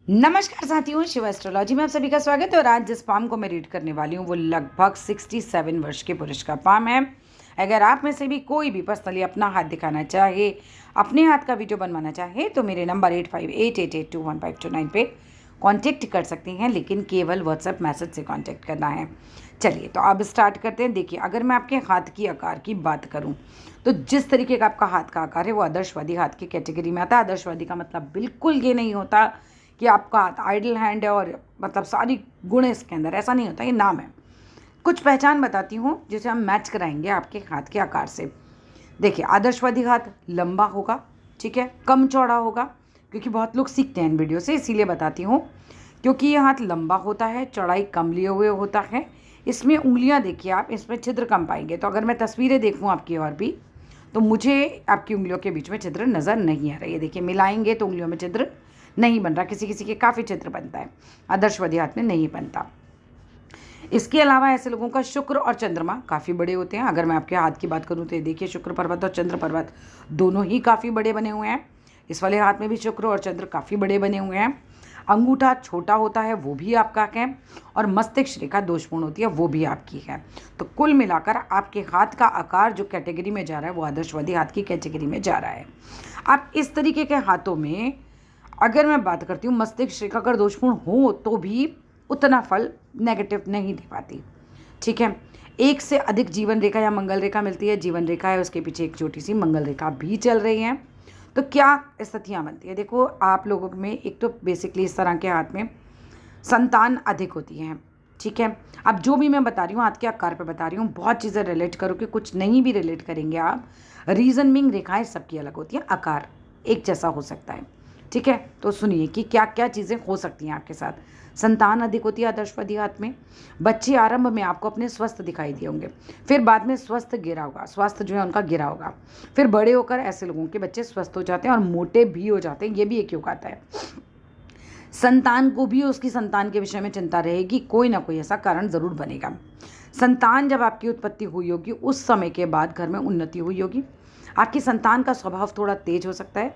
नमस्कार साथियों, शिव एस्ट्रोलॉजी में आप सभी का स्वागत है। और आज जिस पाम को मैं रीड करने वाली हूँ वो लगभग 67 वर्ष के पुरुष का पाम है। अगर आप में से भी कोई भी पर्सनली अपना हाथ दिखाना चाहे, अपने हाथ का वीडियो बनवाना चाहे तो मेरे नंबर 8588821529 पे कांटेक्ट कर सकते हैं, लेकिन केवल व्हाट्सएप मैसेज से कांटेक्ट करना है। चलिए तो अब स्टार्ट करते हैं। देखिए, अगर मैं आपके हाथ की आकार की बात करूं तो जिस तरीके का आपका हाथ का आकार है वो आदर्शवादी हाथ की कैटेगरी में आता है। आदर्शवादी का मतलब बिल्कुल ये नहीं होता कि आपका हाथ आइडल हैंड है और मतलब सारी गुण है इसके अंदर, ऐसा नहीं होता। ये नाम है। कुछ पहचान बताती हूँ जिसे हम मैच कराएंगे आपके हाथ के आकार से। देखिए, आदर्शवादी हाथ लंबा होगा, ठीक है, कम चौड़ा होगा, क्योंकि बहुत लोग सीखते हैं इन वीडियो से, इसीलिए बताती हूँ। क्योंकि ये हाथ लंबा होता है, चौड़ाई कम लिए हुए होता है। इसमें उंगलियाँ देखिए आप, इसमें छिद्र कम पाएंगे। तो अगर मैं तस्वीरें देखूँ आपकी और भी, तो मुझे आपकी उंगलियों के बीच में छिद्र नज़र नहीं आ रहा है। देखिए, मिलाएंगे तो उंगलियों में छिद्र नहीं बन रहा। किसी किसी के काफ़ी छिद्र बनता है, आदर्शवादी हाथ में नहीं बनता। इसके अलावा ऐसे लोगों का शुक्र और चंद्रमा काफ़ी बड़े होते हैं। अगर मैं आपके हाथ की बात करूँ तो ये देखिए, शुक्र पर्वत और चंद्र पर्वत दोनों ही काफ़ी बड़े बने हुए हैं। इस वाले हाथ में भी शुक्र और चंद्र काफ़ी बड़े बने हुए हैं। अंगूठा छोटा होता है, वो भी आपका है। और मस्तिष्क रेखा दोषपूर्ण होती है, वो भी आपकी है। तो कुल मिलाकर आपके हाथ का आकार जो कैटेगरी में जा रहा है वो आदर्शवादी हाथ की कैटेगरी में जा रहा है। आप इस तरीके के हाथों में, अगर मैं बात करती हूँ, मस्तिष्क रेखा अगर दोषपूर्ण हो तो भी उतना फल नेगेटिव नहीं दे पाती, ठीक है। एक से अधिक जीवन रेखा या मंगल रेखा मिलती है। जीवन रेखा है, उसके पीछे एक छोटी सी मंगल रेखा भी चल रही है। तो क्या स्थितियाँ बनती है? देखो, आप लोगों में एक तो बेसिकली इस तरह के हाथ में संतान अधिक होती हैं, ठीक है। अब जो भी मैं बता रही हूँ हाथ के आकार पे बता रही हूँ, बहुत चीज़ें रिलेट करो कि कुछ नहीं भी रिलेट करेंगे आप। रीजन बिंग रेखाएं सबकी अलग होती हैं, आकार एक जैसा हो सकता है, ठीक है। तो सुनिए कि क्या क्या चीज़ें हो सकती हैं आपके साथ। संतान अधिक होती है आदर्शवादी हाथ में। बच्चे आरंभ में आपको अपने स्वस्थ दिखाई दिए होंगे, फिर बाद में स्वस्थ गिरा होगा, स्वास्थ्य जो है उनका गिरा होगा। फिर बड़े होकर ऐसे लोगों के बच्चे स्वस्थ हो जाते हैं और मोटे भी हो जाते हैं। ये भी एक योग आता है। संतान को भी उसकी संतान के विषय में चिंता रहेगी, कोई ना कोई ऐसा कारण ज़रूर बनेगा। संतान जब आपकी उत्पत्ति हुई होगी उस समय के बाद घर में उन्नति हुई होगी। आपकी संतान का स्वभाव थोड़ा तेज हो सकता है।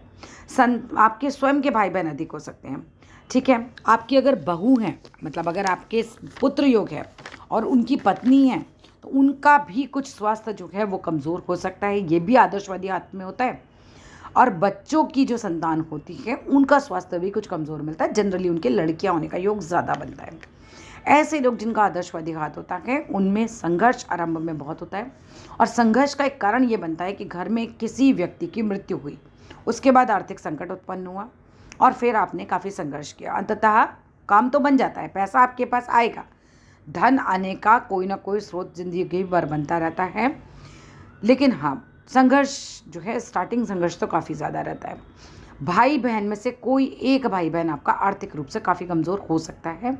आपके स्वयं के भाई बहन अधिक हो सकते हैं, ठीक है। आपकी अगर बहू है, मतलब अगर आपके पुत्र योग है और उनकी पत्नी है, तो उनका भी कुछ स्वास्थ्य जो है वो कमज़ोर हो सकता है। ये भी आदर्शवादी हाथ में होता है। और बच्चों की जो संतान होती है उनका स्वास्थ्य भी कुछ कमज़ोर मिलता है। जनरली उनके लड़कियां होने का योग ज़्यादा बनता है। ऐसे लोग जिनका आदर्शवादी हाथ होता है उनमें संघर्ष आरंभ में बहुत होता है। और संघर्ष का एक कारण ये बनता है कि घर में किसी व्यक्ति की मृत्यु हुई, उसके बाद आर्थिक संकट उत्पन्न हुआ और फिर आपने काफ़ी संघर्ष किया। अंततः काम तो बन जाता है, पैसा आपके पास आएगा, धन आने का कोई ना कोई स्रोत जिंदगी भर बनता रहता है। लेकिन हाँ, संघर्ष जो है, स्टार्टिंग संघर्ष तो काफ़ी ज़्यादा रहता है। भाई बहन में से कोई एक भाई बहन आपका आर्थिक रूप से काफ़ी कमज़ोर हो सकता है।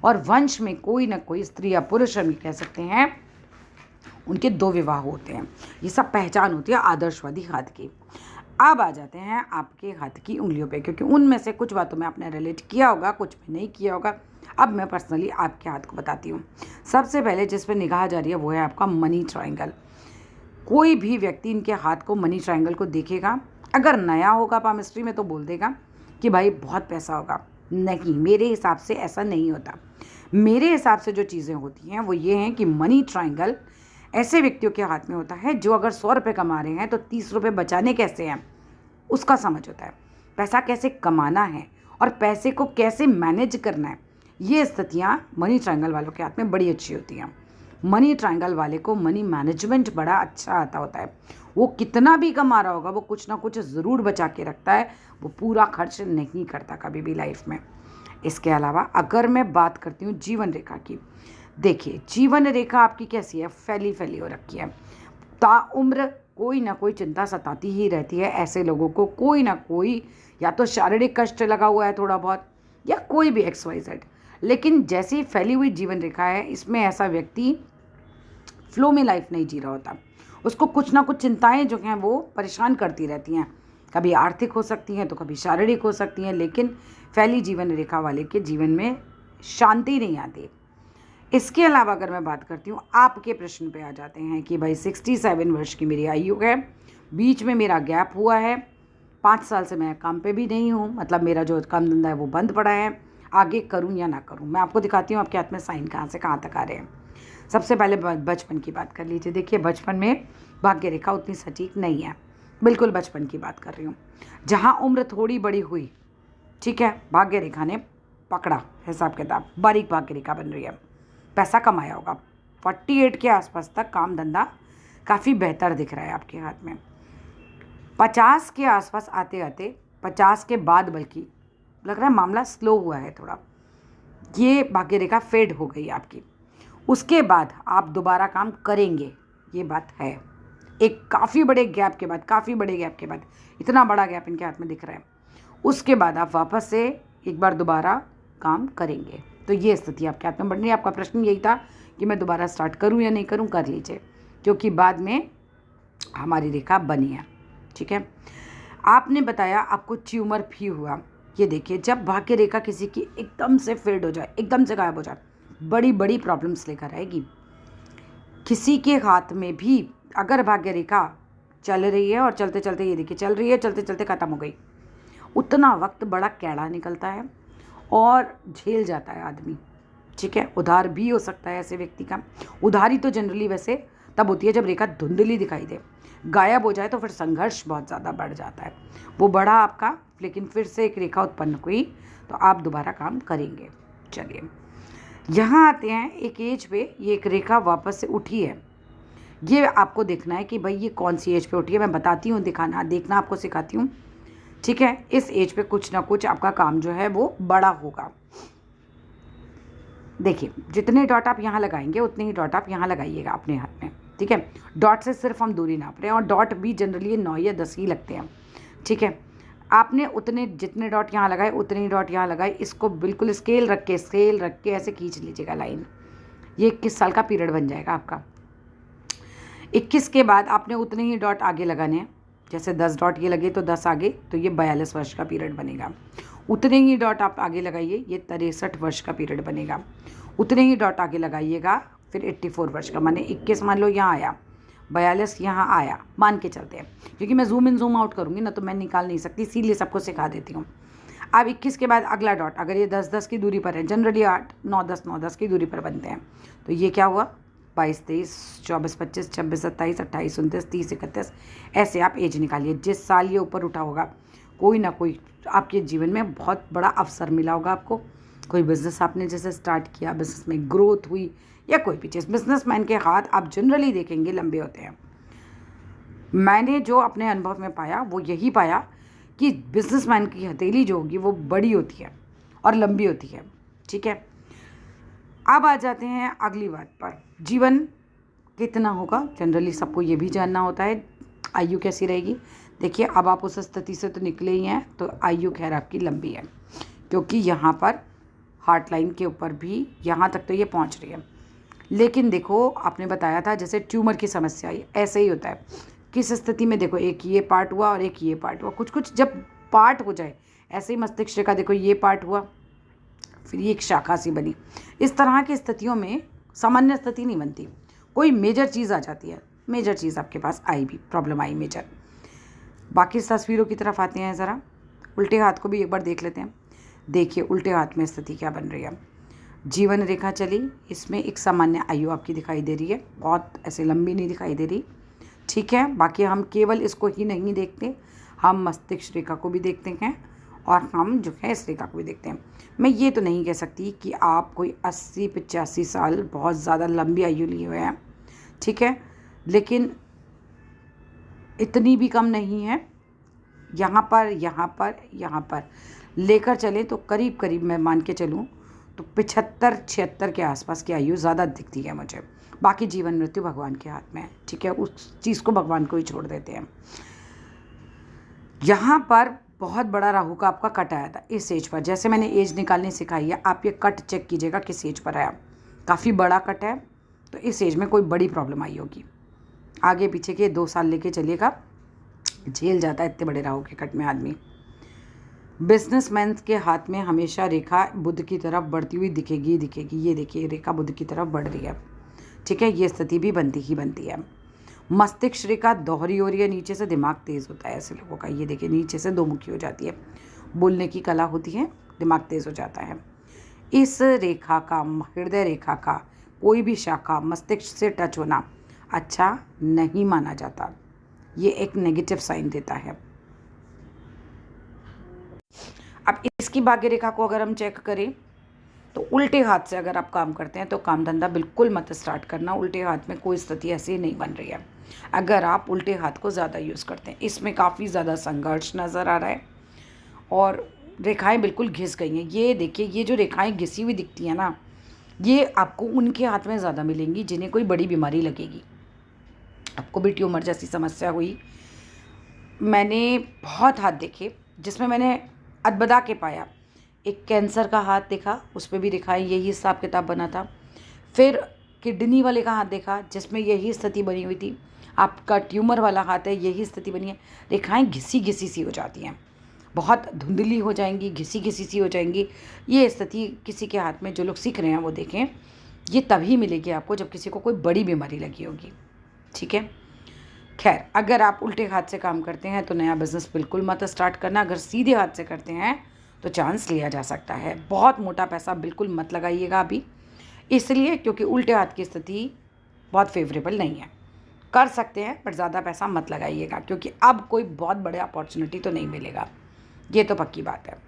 और वंश में कोई ना कोई स्त्री या पुरुष, हम कह सकते हैं, उनके 2 विवाह होते हैं। ये सब पहचान होती है आदर्शवादी हाथ की। अब आ जाते हैं आपके हाथ की उंगलियों पे, क्योंकि उनमें से कुछ बातों में आपने रिलेट किया होगा, कुछ में नहीं किया होगा। अब मैं पर्सनली आपके हाथ को बताती हूँ। सबसे पहले जिस पर निगाह जा रही है वो है आपका मनी ट्रायंगल। कोई भी व्यक्ति इनके हाथ को मनी ट्रायंगल को देखेगा, अगर नया होगा पामिस्ट्री में तो बोल देगा कि भाई बहुत पैसा होगा। नहीं, मेरे हिसाब से ऐसा नहीं होता। मेरे हिसाब से जो चीज़ें होती हैं वो ये हैं कि मनी ट्रायंगल ऐसे व्यक्तियों के हाथ में होता है जो अगर 100 रुपये कमा रहे हैं तो 30 रुपये बचाने कैसे हैं उसका समझ होता है। पैसा कैसे कमाना है और पैसे को कैसे मैनेज करना है, ये स्थितियाँ मनी ट्रायंगल वालों के हाथ में बड़ी अच्छी होती हैं। मनी ट्रायंगल वाले को मनी मैनेजमेंट बड़ा अच्छा आता होता है। वो कितना भी कमा रहा होगा वो कुछ ना कुछ ज़रूर बचा के रखता है, वो पूरा खर्च नहीं करता कभी भी लाइफ में। इसके अलावा अगर मैं बात करती हूँ जीवन रेखा की, देखिए जीवन रेखा आपकी कैसी है, फैली फैली हो रखी है। ताउम्र कोई ना कोई चिंता सताती ही रहती है ऐसे लोगों को। कोई ना कोई या तो शारीरिक कष्ट लगा हुआ है थोड़ा बहुत, या कोई भी XYZ। लेकिन जैसी फैली हुई जीवन रेखा है, इसमें ऐसा व्यक्ति फ्लो में लाइफ नहीं जी रहा होता। उसको कुछ ना कुछ चिंताएं जो हैं वो परेशान करती रहती हैं। कभी आर्थिक हो सकती हैं तो कभी शारीरिक हो सकती हैं, लेकिन फैली जीवन रेखा वाले के जीवन में शांति नहीं आती। इसके अलावा अगर मैं बात करती हूँ, आपके प्रश्न पे आ जाते हैं कि भाई 67 वर्ष की मेरी आयु है, बीच में मेरा गैप हुआ है 5 साल से मैं काम पे भी नहीं हूँ, मतलब मेरा जो काम धंधा है वो बंद पड़ा है। आगे करूँ या ना करूँ, मैं आपको दिखाती हूँ आपके हाथ में साइन कहाँ से कहाँ तक आ रहे हैं। सबसे पहले बचपन की बात कर लीजिए। देखिए, बचपन में भाग्य रेखा उतनी सटीक नहीं है, बिल्कुल बचपन की बात कर रही हूँ। जहाँ उम्र थोड़ी बड़ी हुई, ठीक है, भाग्य रेखा ने पकड़ा हिसाब किताब, बारीक भाग्य रेखा बन रही है। पैसा कमाया होगा, 48 के आसपास तक काम धंधा काफ़ी बेहतर दिख रहा है आपके हाथ में। 50 के आसपास आते आते, 50 के बाद बल्कि लग रहा है मामला स्लो हुआ है थोड़ा, ये भाग्य रेखा फेड हो गई आपकी। उसके बाद आप दोबारा काम करेंगे, ये बात है। एक काफ़ी बड़े गैप के बाद, काफ़ी बड़े गैप के बाद, इतना बड़ा गैप इनके हाथ में दिख रहा है, उसके बाद आप वापस से एक बार दोबारा काम करेंगे। तो ये स्थिति आपके हाथ में बन रही है। आपका प्रश्न यही था कि मैं दोबारा स्टार्ट करूं या नहीं करूं, कर लीजिए, क्योंकि बाद में हमारी रेखा बनी है, ठीक है। आपने बताया आपको ट्यूमर भी हुआ। ये देखिए, जब भाग्य रेखा किसी की एकदम से फेड हो जाए, एकदम से गायब हो जाए, बड़ी बड़ी प्रॉब्लम्स लेकर आएगी। किसी के हाथ में भी अगर भाग्य रेखा चल रही है और चलते चलते, ये देखिए चल रही है, चलते चलते ख़त्म हो गई, उतना वक्त बड़ा कैड़ा निकलता है और झेल जाता है आदमी, ठीक है। उधार भी हो सकता है ऐसे व्यक्ति का। उधारी तो जनरली वैसे तब होती है जब रेखा धुंधली दिखाई दे, गायब हो जाए तो फिर संघर्ष बहुत ज़्यादा बढ़ जाता है। वो बढ़ा आपका, लेकिन फिर से एक रेखा उत्पन्न हुई तो आप दोबारा काम करेंगे। चलिए, यहाँ आते हैं एक एज पे, ये एक रेखा वापस से उठी है। ये आपको देखना है कि भाई ये कौन सी एज पे उठी है। मैं बताती हूँ, दिखाना देखना आपको सिखाती हूँ, ठीक है। इस एज पे कुछ ना कुछ आपका काम जो है वो बड़ा होगा। देखिए, जितने डॉट आप यहाँ लगाएंगे उतने ही डॉट आप यहाँ लगाइएगा अपने हाथ में, ठीक है। डॉट से सिर्फ हम दूरी नाप रहे हैं, और डॉट भी जनरली 9 या 10 ही लगते हैं, ठीक है। आपने उतने जितने डॉट यहाँ लगाए उतने ही डॉट यहाँ लगाए। इसको बिल्कुल स्केल रख के ऐसे खींच लीजिएगा लाइन। ये 21 साल का पीरियड बन जाएगा आपका। 21 के बाद आपने उतने ही डॉट आगे लगाने हैं। जैसे 10 डॉट ये लगे तो 10 आगे, तो ये 42 वर्ष का पीरियड बनेगा। उतने ही डॉट आप आगे लगाइए, ये 63 वर्ष का पीरियड बनेगा। उतने ही डॉट आगे लगाइएगा, फिर 84 वर्ष का, माने 21 मान लो यहाँ आया, 42 यहाँ आया, मान के चलते हैं, क्योंकि मैं जूम इन जूम आउट करूँगी ना तो मैं निकाल नहीं सकती, इसीलिए सबको सिखा देती हूँ। अब 21 के बाद अगला डॉट, अगर ये 10-10 की दूरी पर है, जनरली 8, 9-10, 9-10 की दूरी पर बनते हैं, तो ये क्या हुआ, 22, 23, 24, 25, 26, 27, 28, 29, 30, 31, ऐसे आप एज निकालिए। जिस साल ये ऊपर उठा होगा, कोई ना कोई आपके जीवन में बहुत बड़ा अवसर मिला होगा आपको। कोई बिज़नेस आपने जैसे स्टार्ट किया, बिज़नेस में ग्रोथ हुई, या कोई भी चीज़। बिजनेसमैन के हाथ आप जनरली देखेंगे लंबे होते हैं। मैंने जो अपने अनुभव में पाया वो यही पाया कि बिजनेसमैन की हथेली जो होगी वो बड़ी होती है और लंबी होती है, ठीक है। अब आ जाते हैं अगली बात पर, जीवन कितना होगा, जनरली सबको ये भी जानना होता है, आयु कैसी रहेगी। देखिए, अब आप उस स्थिति से तो निकले ही हैं, तो आयु खैर आपकी लंबी है, क्योंकि यहाँ पर हार्ट लाइन के ऊपर भी यहाँ तक तो ये पहुँच रही है। लेकिन देखो, आपने बताया था जैसे ट्यूमर की समस्या आई, ऐसे ही होता है। किस स्थिति में, देखो एक ये पार्ट हुआ और एक ये पार्ट हुआ, कुछ कुछ जब पार्ट हो जाए, ऐसे ही मस्तिष्क रेखा देखो ये पार्ट हुआ, फिर ये एक शाखा सी बनी। इस तरह की स्थितियों में सामान्य स्थिति नहीं बनती, कोई मेजर चीज़ आ जाती है। मेजर चीज़ आपके पास आई भी, प्रॉब्लम आई मेजर। बाकी तस्वीरों की तरफ आते हैं, ज़रा उल्टे हाथ को भी एक बार देख लेते हैं। देखिए, उल्टे हाथ में स्थिति क्या बन रही है। जीवन रेखा चली, इसमें एक सामान्य आयु आपकी दिखाई दे रही है, बहुत ऐसे लंबी नहीं दिखाई दे रही, ठीक है। बाकी हम केवल इसको ही नहीं देखते, हम मस्तिष्क रेखा को भी देखते हैं और हम जो है इस रेखा को भी देखते हैं। मैं ये तो नहीं कह सकती कि आप कोई 80-85 साल बहुत ज़्यादा लंबी आयु लिए हुए हैं, ठीक है, लेकिन इतनी भी कम नहीं है। यहाँ पर लेकर चलें तो करीब करीब मैं मान के चलूँ तो 75-76 के आसपास की आयु ज़्यादा दिखती है मुझे। बाकी जीवन मृत्यु भगवान के हाथ में है, ठीक है, उस चीज़ को भगवान को ही छोड़ देते हैं। यहाँ पर बहुत बड़ा राहु का आपका कट आया था इस एज पर। जैसे मैंने एज निकालनी सिखाई है, आप ये कट चेक कीजिएगा किस एज पर आया। काफ़ी बड़ा कट है, तो इस एज में कोई बड़ी प्रॉब्लम आई होगी। आगे पीछे के 2 साल लेके चलिएगा, झेल जाता है इतने बड़े राहु के कट में आदमी। बिजनेसमैन के हाथ में हमेशा रेखा बुध की तरफ बढ़ती हुई दिखेगी। ये देखिए, रेखा बुध की तरफ बढ़ रही है, ठीक है। ये स्थिति भी बनती है। मस्तिष्क रेखा दोहरी हो रही है, नीचे से दिमाग तेज़ होता है ऐसे लोगों का। ये देखिए नीचे से दो मुखी हो जाती है, बोलने की कला होती है, दिमाग तेज़ हो जाता है। इस रेखा का, हृदय रेखा का कोई भी शाखा मस्तिष्क से टच होना अच्छा नहीं माना जाता। ये एक नेगेटिव साइन देता है। अब इसकी भाग्य रेखा को अगर हम चेक करें तो उल्टे हाथ से अगर आप काम करते हैं तो काम धंधा बिल्कुल मत स्टार्ट करना। उल्टे हाथ में कोई स्थिति ऐसी नहीं बन रही है अगर आप उल्टे हाथ को ज़्यादा यूज़ करते हैं। इसमें काफ़ी ज़्यादा संघर्ष नज़र आ रहा है और रेखाएं बिल्कुल घिस गई हैं। ये देखिए, ये जो रेखाएं घिसी हुई दिखती हैं ना, ये आपको उनके हाथ में ज़्यादा मिलेंगी जिन्हें कोई बड़ी बीमारी लगेगी। आपको भी ट्यूमर जैसी समस्या हुई। मैंने बहुत हाथ देखे जिसमें मैंने अदबदा के पाया। एक कैंसर का हाथ देखा, उस पर भी रेखाएं यही हिसाब किताब बना था। फिर किडनी वाले का हाथ देखा जिसमें यही स्थिति बनी हुई थी। आपका ट्यूमर वाला हाथ है, यही स्थिति बनी है। रेखाएं घिसी घिसी सी हो जाती हैं, बहुत धुंधली हो जाएंगी, घिसी घिसी सी हो जाएंगी। ये स्थिति किसी के हाथ में, जो लोग सीख रहे हैं वो देखें, ये तभी मिलेगी आपको जब किसी को कोई बड़ी बीमारी लगी होगी। ठीक है, खैर अगर आप उल्टे हाथ से काम करते हैं तो नया बिजनेस बिल्कुल मत स्टार्ट करना। अगर सीधे हाथ से करते हैं तो चांस लिया जा सकता है। बहुत मोटा पैसा बिल्कुल मत लगाइएगा अभी, इसलिए क्योंकि उल्टे हाथ की स्थिति बहुत फेवरेबल नहीं है। कर सकते हैं पर ज़्यादा पैसा मत लगाइएगा क्योंकि अब कोई बहुत बड़े अपॉर्चुनिटी तो नहीं मिलेगा, ये तो पक्की बात है।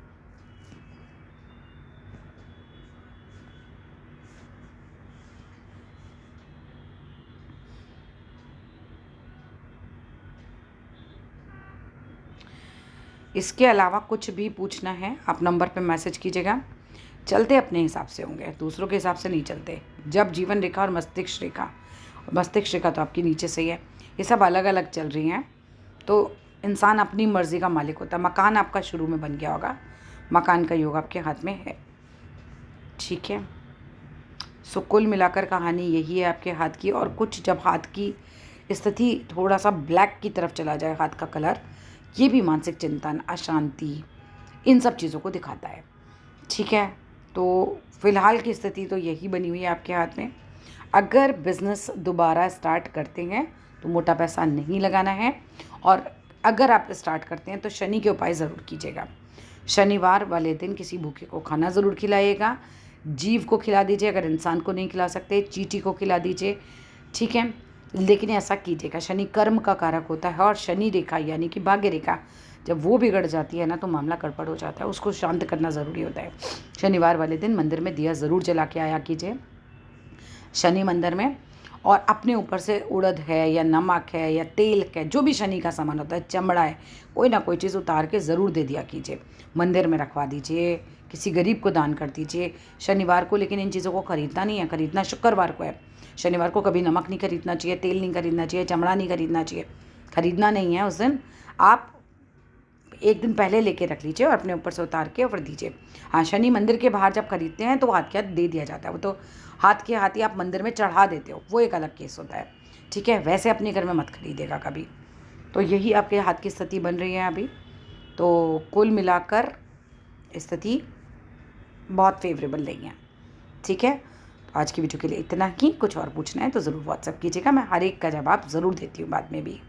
इसके अलावा कुछ भी पूछना है आप नंबर पे मैसेज कीजिएगा। चलते अपने हिसाब से होंगे, दूसरों के हिसाब से नहीं चलते। जब जीवन रेखा और मस्तिष्क रेखा तो आपकी नीचे से ही है, ये सब अलग अलग चल रही हैं तो इंसान अपनी मर्ज़ी का मालिक होता है। मकान आपका शुरू में बन गया होगा, मकान का योग आपके हाथ में है। ठीक है, सो कुल मिलाकर कहानी यही है आपके हाथ की। और कुछ जब हाथ की स्थिति थोड़ा सा ब्लैक की तरफ चला जाए, हाथ का कलर, ये भी मानसिक चिंतन, अशांति, इन सब चीज़ों को दिखाता है। ठीक है, तो फ़िलहाल की स्थिति तो यही बनी हुई है आपके हाथ में। अगर बिज़नेस दोबारा स्टार्ट करते हैं तो मोटा पैसा नहीं लगाना है, और अगर आप स्टार्ट करते हैं तो शनि के उपाय ज़रूर कीजिएगा। शनिवार वाले दिन किसी भूखे को खाना ज़रूर खिलाइएगा। जीव को खिला दीजिए, अगर इंसान को नहीं खिला सकते चींटी को खिला दीजिए। ठीक है, लेकिन ऐसा कीजिएगा। शनि कर्म का कारक होता है और शनि रेखा यानी कि भाग्य रेखा जब वो बिगड़ जाती है ना तो मामला गड़बड़ हो जाता है, उसको शांत करना ज़रूरी होता है। शनिवार वाले दिन मंदिर में दिया ज़रूर जला के आया कीजिए शनि मंदिर में। और अपने ऊपर से उड़द है या नमक है या तेल है, जो भी शनि का सामान होता है, चमड़ा है, कोई ना कोई चीज़ उतार के ज़रूर दे दिया कीजिए, मंदिर में रखवा दीजिए, किसी गरीब को दान कर दीजिए शनिवार को। लेकिन इन चीज़ों को ख़रीदना नहीं है, ख़रीदना शुक्रवार को है। शनिवार को कभी नमक नहीं खरीदना चाहिए, तेल नहीं खरीदना चाहिए, चमड़ा नहीं खरीदना चाहिए, खरीदना नहीं है उस दिन। आप एक दिन पहले लेके रख लीजिए और अपने ऊपर से उतार के और दीजिए। हाँ, शनि मंदिर के बाहर जब खरीदते हैं तो हाथ के हाथ दे दिया जाता है, वो तो हाथ के हाथ ही आप मंदिर में चढ़ा देते हो, वो एक अलग केस होता है। ठीक है, वैसे अपने घर में मत खरीदेगा कभी। तो यही आपके हाथ की स्थिति बन रही है अभी। तो कुल मिलाकर स्थिति बहुत फेवरेबल नहीं है। ठीक है, तो आज की वीडियो के लिए इतना ही। कुछ और पूछना है तो ज़रूर व्हाट्सएप कीजिएगा, मैं हर एक का जवाब ज़रूर देती हूँ बाद में भी।